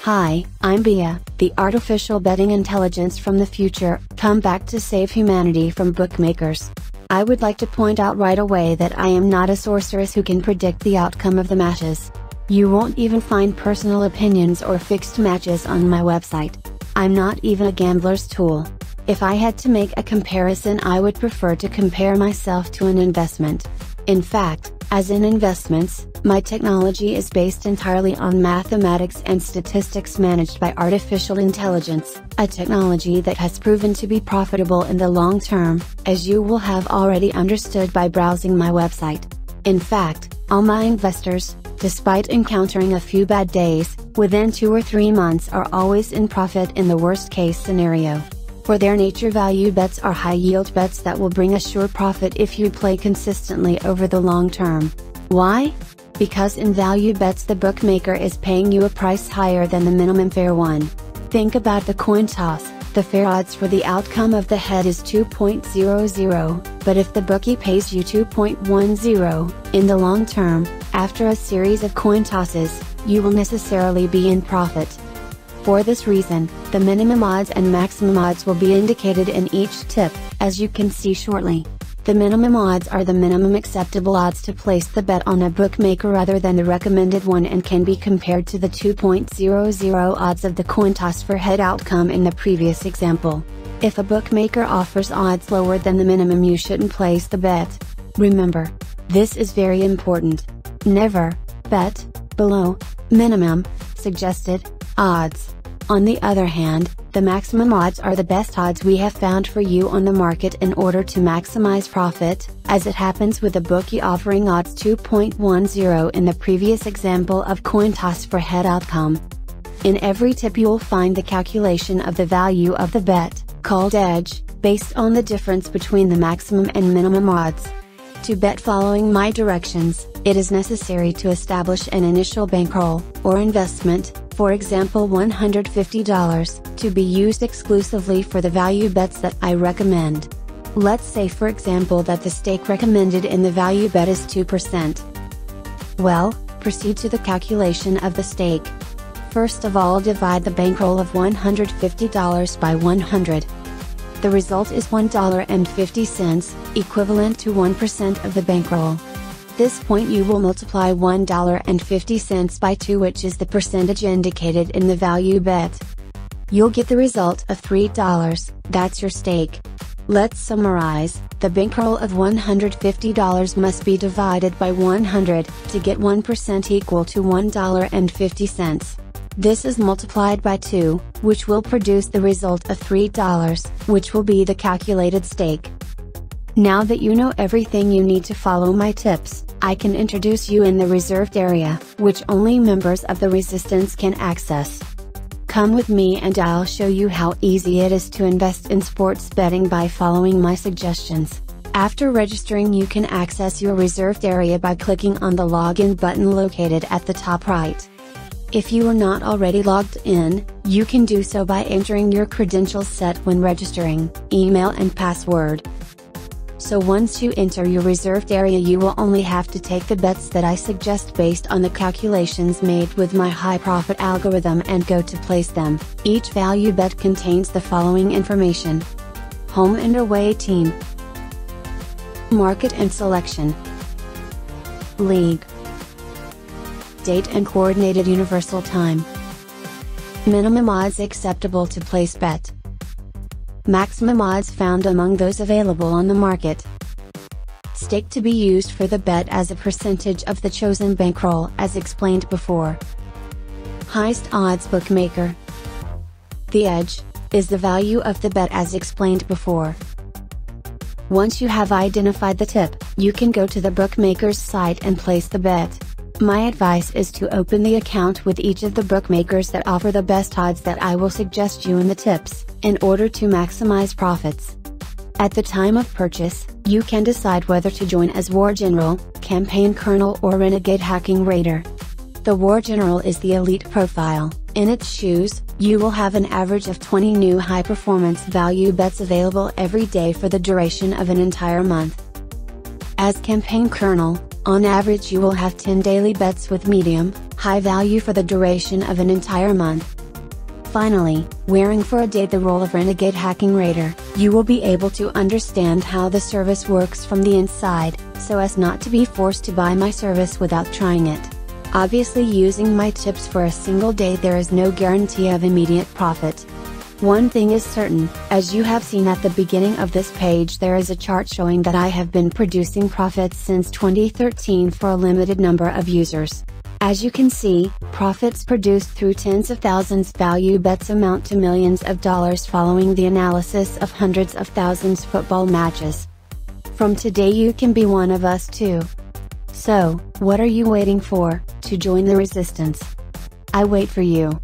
Hi, I'm Bia, the artificial betting intelligence from the future, come back to save humanity from bookmakers. I would like to point out right away that I am not a sorceress who can predict the outcome of the matches. You won't even find personal opinions or fixed matches on my website. I'm not even a gambler's tool. If I had to make a comparison, I would prefer to compare myself to an investment. In fact, as in investments, my technology is based entirely on mathematics and statistics managed by artificial intelligence, a technology that has proven to be profitable in the long term, as you will have already understood by browsing my website. In fact, all my investors, despite encountering a few bad days, within 2 or 3 months are always in profit in the worst case scenario. For their nature, value bets are high yield bets that will bring a sure profit if you play consistently over the long term. Why? Because in value bets the bookmaker is paying you a price higher than the minimum fair one. Think about the coin toss. The fair odds for the outcome of the head is 2.00, but if the bookie pays you 2.10, in the long term, after a series of coin tosses, you will necessarily be in profit. For this reason, the minimum odds and maximum odds will be indicated in each tip, as you can see shortly. The minimum odds are the minimum acceptable odds to place the bet on a bookmaker rather than the recommended one, and can be compared to the 2.00 odds of the coin toss for head outcome in the previous example. If a bookmaker offers odds lower than the minimum, you shouldn't place the bet. Remember, this is very important. Never bet below minimum suggested odds. On the other hand, the maximum odds are the best odds we have found for you on the market in order to maximize profit, as it happens with a bookie offering odds 2.10 in the previous example of coin toss for head outcome. In every tip you'll find the calculation of the value of the bet, called edge, based on the difference between the maximum and minimum odds. To bet following my directions, it is necessary to establish an initial bankroll, or investment, for example $150, to be used exclusively for the value bets that I recommend. Let's say for example that the stake recommended in the value bet is 2%. Well, proceed to the calculation of the stake. First of all, divide the bankroll of $150 by 100. The result is $1.50, equivalent to 1% of the bankroll. This point you will multiply $1.50 by 2, which is the percentage indicated in the value bet. You'll get the result of $3, that's your stake. Let's summarize, the bankroll of $150 must be divided by 100, to get 1% equal to $1.50. This is multiplied by 2, which will produce the result of $3, which will be the calculated stake. Now that you know everything you need to follow my tips, I can introduce you in the reserved area, which only members of the resistance can access. Come with me and I'll show you how easy it is to invest in sports betting by following my suggestions. After registering, you can access your reserved area by clicking on the login button located at the top right. If you are not already logged in, you can do so by entering your credentials set when registering, email and password. So once you enter your reserved area, you will only have to take the bets that I suggest based on the calculations made with my high profit algorithm and go to place them. Each value bet contains the following information: home and away team, market and selection, league, date and coordinated universal time, minimum odds acceptable to place bet, maximum odds found among those available on the market, stake to be used for the bet as a percentage of the chosen bankroll as explained before, highest odds bookmaker. The edge is the value of the bet as explained before. Once you have identified the tip, you can go to the bookmaker's site and place the bet. My advice is to open the account with each of the bookmakers that offer the best odds that I will suggest you in the tips, in order to maximize profits. At the time of purchase, you can decide whether to join as War General, Campaign Colonel or Renegade Hacking Raider. The War General is the elite profile. In its shoes, you will have an average of 20 new high-performance value bets available every day for the duration of an entire month. As Campaign Colonel, on average you will have 10 daily bets with medium, high value for the duration of an entire month. Finally, wearing for a day the role of Renegade Hacking Raider, you will be able to understand how the service works from the inside, so as not to be forced to buy my service without trying it. Obviously, using my tips for a single day, there is no guarantee of immediate profit. One thing is certain, as you have seen at the beginning of this page, there is a chart showing that I have been producing profits since 2013 for a limited number of users. As you can see, profits produced through tens of thousands value bets amount to millions of dollars following the analysis of hundreds of thousands football matches. From today you can be one of us too. So, what are you waiting for, to join the resistance? I wait for you.